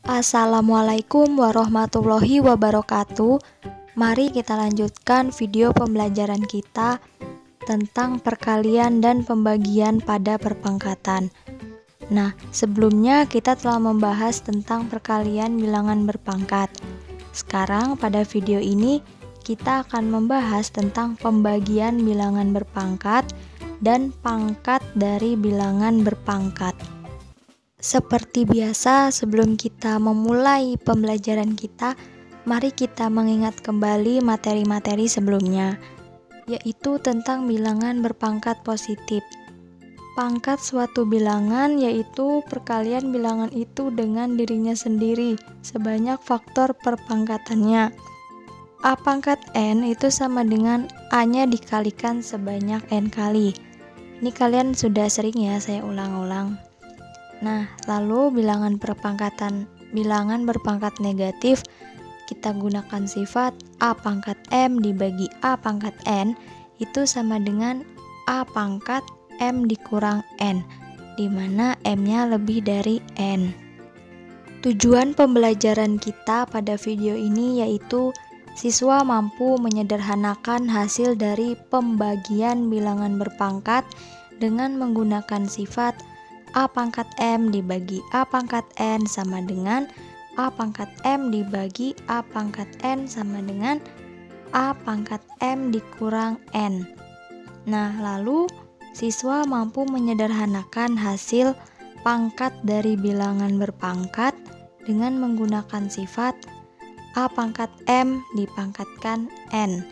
Assalamualaikum warahmatullahi wabarakatuh. Mari kita lanjutkan video pembelajaran kita tentang perkalian dan pembagian pada perpangkatan. Nah, sebelumnya kita telah membahas tentang perkalian bilangan berpangkat. Sekarang pada video ini kita akan membahas tentang pembagian bilangan berpangkat dan pangkat dari bilangan berpangkat. Seperti biasa, sebelum kita memulai pembelajaran kita, mari kita mengingat kembali materi-materi sebelumnya, yaitu tentang bilangan berpangkat positif. Pangkat suatu bilangan yaitu perkalian bilangan itu dengan dirinya sendiri sebanyak faktor perpangkatannya. A pangkat N itu sama dengan A-nya dikalikan sebanyak N kali. Ini kalian sudah sering ya saya ulang-ulang. Nah, lalu bilangan berpangkat negatif, kita gunakan sifat A pangkat M dibagi A pangkat N, itu sama dengan A pangkat M dikurang N, di mana M-nya lebih dari N. Tujuan pembelajaran kita pada video ini yaitu siswa mampu menyederhanakan hasil dari pembagian bilangan berpangkat dengan menggunakan sifat A pangkat M dibagi A pangkat N sama dengan A pangkat M dibagi A pangkat N sama dengan A pangkat M dikurang N. Nah, lalu siswa mampu menyederhanakan hasil pangkat dari bilangan berpangkat dengan menggunakan sifat A pangkat M dipangkatkan N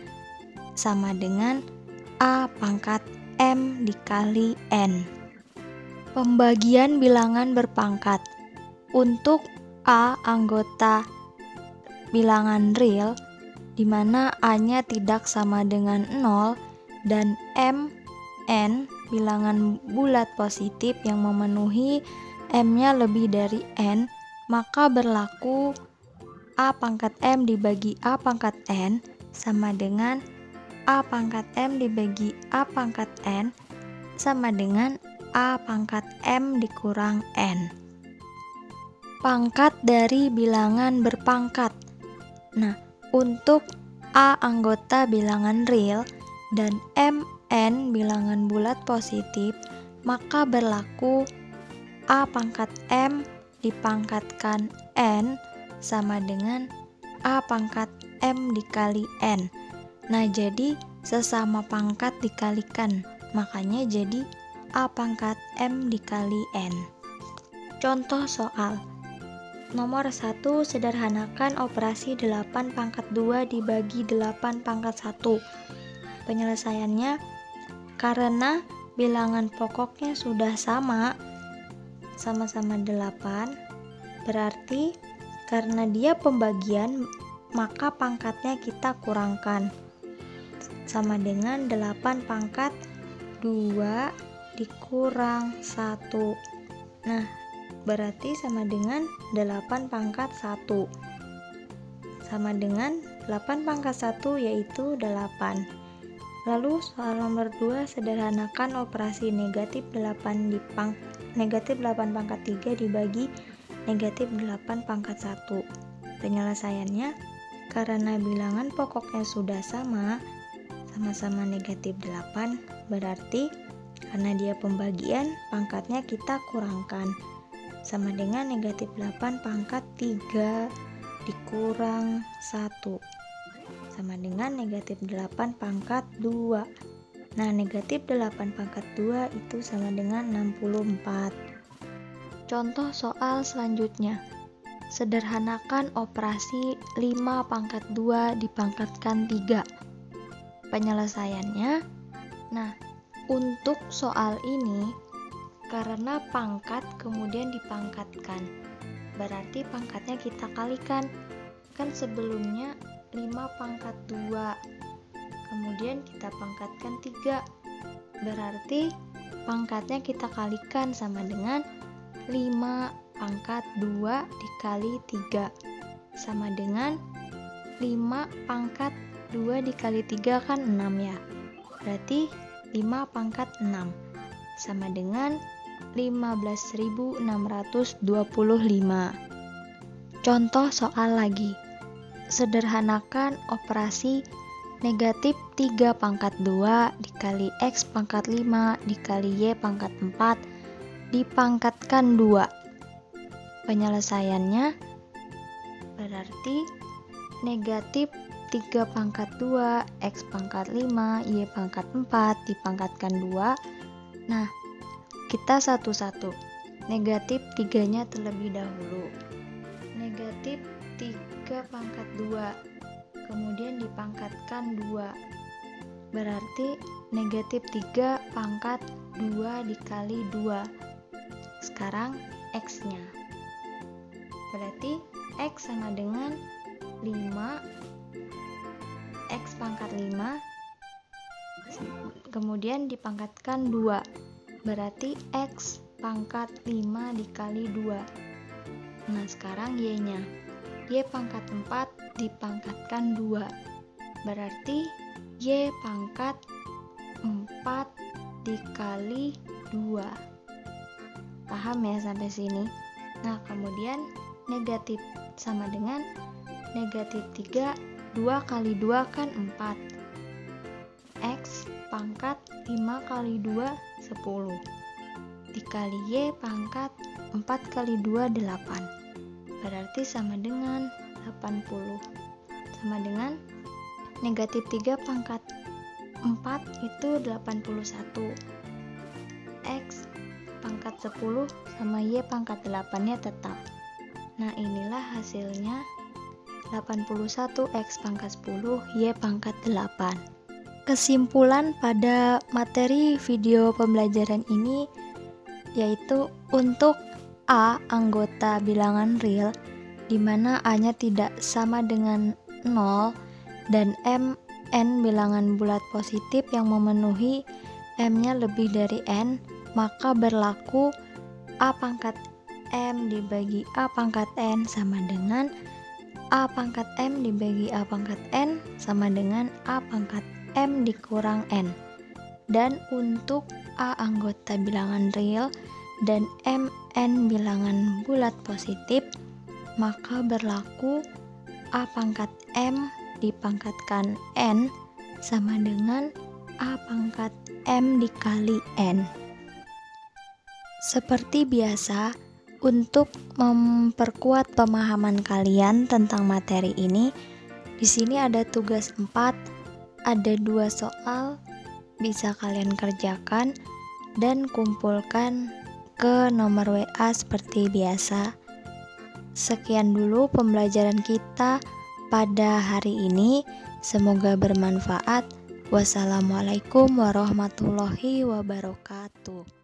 sama dengan A pangkat M dikali N. Pembagian bilangan berpangkat. Untuk A anggota bilangan real, di mana A-nya tidak sama dengan 0, dan M, N, bilangan bulat positif yang memenuhi M-nya lebih dari N, maka berlaku A pangkat M dibagi A pangkat N sama dengan A pangkat M dibagi A pangkat N sama dengan A pangkat M dikurang N. Pangkat dari bilangan berpangkat. Nah, untuk A anggota bilangan real dan MN bilangan bulat positif, maka berlaku A pangkat M dipangkatkan N sama dengan A pangkat M dikali N. Nah, jadi sesama pangkat dikalikan, makanya jadi A pangkat M dikali N. Contoh soal. Nomor 1, sederhanakan operasi 8 pangkat 2 dibagi 8 pangkat 1. Penyelesaiannya, karena bilangan pokoknya sudah sama-sama 8, berarti karena dia pembagian, maka pangkatnya kita kurangkan. Sama dengan 8 pangkat 2 dikurang 1. Nah, berarti sama dengan 8 pangkat 1. Sama dengan 8 pangkat 1 yaitu 8. Lalu soal nomor 2, sederhanakan operasi negatif 8 pangkat 3 dibagi negatif 8 pangkat 1. Penyelesaiannya, karena bilangan pokoknya sudah sama-sama negatif 8, berarti karena dia pembagian, pangkatnya kita kurangkan. Sama dengan negatif 8 pangkat 3 dikurang 1. Sama dengan negatif 8 pangkat 2. Nah, negatif 8 pangkat 2 itu sama dengan 64. Contoh soal selanjutnya. Sederhanakan operasi 5 pangkat 2 dipangkatkan 3. Penyelesaiannya, nah, untuk soal ini, karena pangkat kemudian dipangkatkan, berarti pangkatnya kita kalikan. Kan sebelumnya 5 pangkat 2, kemudian kita pangkatkan 3, berarti pangkatnya kita kalikan sama dengan 5 pangkat 2 dikali 3, sama dengan 5 pangkat 2 dikali 3 kan 6 ya, berarti 5 pangkat 6 sama dengan 15.625. Contoh soal lagi. Sederhanakan operasi negatif 3 pangkat 2 dikali X pangkat 5 dikali Y pangkat 4 dipangkatkan 2. Penyelesaiannya berarti negatif 3 pangkat 2 X pangkat 5 Y pangkat 4 dipangkatkan 2. Nah, kita satu-satu. Negatif 3-nya terlebih dahulu. Negatif 3 pangkat 2 kemudian dipangkatkan 2, berarti negatif 3 pangkat 2 dikali 2. Sekarang X nya berarti X sama dengan 5 X pangkat 5 kemudian dipangkatkan 2, berarti X pangkat 5 dikali 2. Nah, sekarang Y nya Y pangkat 4 dipangkatkan 2, berarti Y pangkat 4 dikali 2. Paham ya sampai sini? Nah, kemudian negatif sama dengan negatif 3, 2 kali 2 kan 4. X pangkat 5 kali 2, 10. Dikali Y pangkat 4 kali 2, 8. Berarti sama dengan 80. Sama dengan negatif 3 pangkat 4 itu 81. X pangkat 10 sama Y pangkat 8-nya tetap. Nah, inilah hasilnya 81 X pangkat 10 Y pangkat 8. Kesimpulan pada materi video pembelajaran ini yaitu untuk A anggota bilangan real di mana A-nya tidak sama dengan 0 dan n bilangan bulat positif yang memenuhi m-nya lebih dari n, maka berlaku A pangkat m dibagi A pangkat n sama dengan A pangkat m dibagi A pangkat n sama dengan A pangkat m dikurang n. Dan untuk A anggota bilangan real dan mn bilangan bulat positif, maka berlaku A pangkat m dipangkatkan n sama dengan A pangkat m dikali n. Seperti biasa, untuk memperkuat pemahaman kalian tentang materi ini, di sini ada tugas 4, ada 2 soal, bisa kalian kerjakan dan kumpulkan ke nomor WA seperti biasa. Sekian dulu pembelajaran kita pada hari ini. Semoga bermanfaat. Wassalamualaikum warahmatullahi wabarakatuh.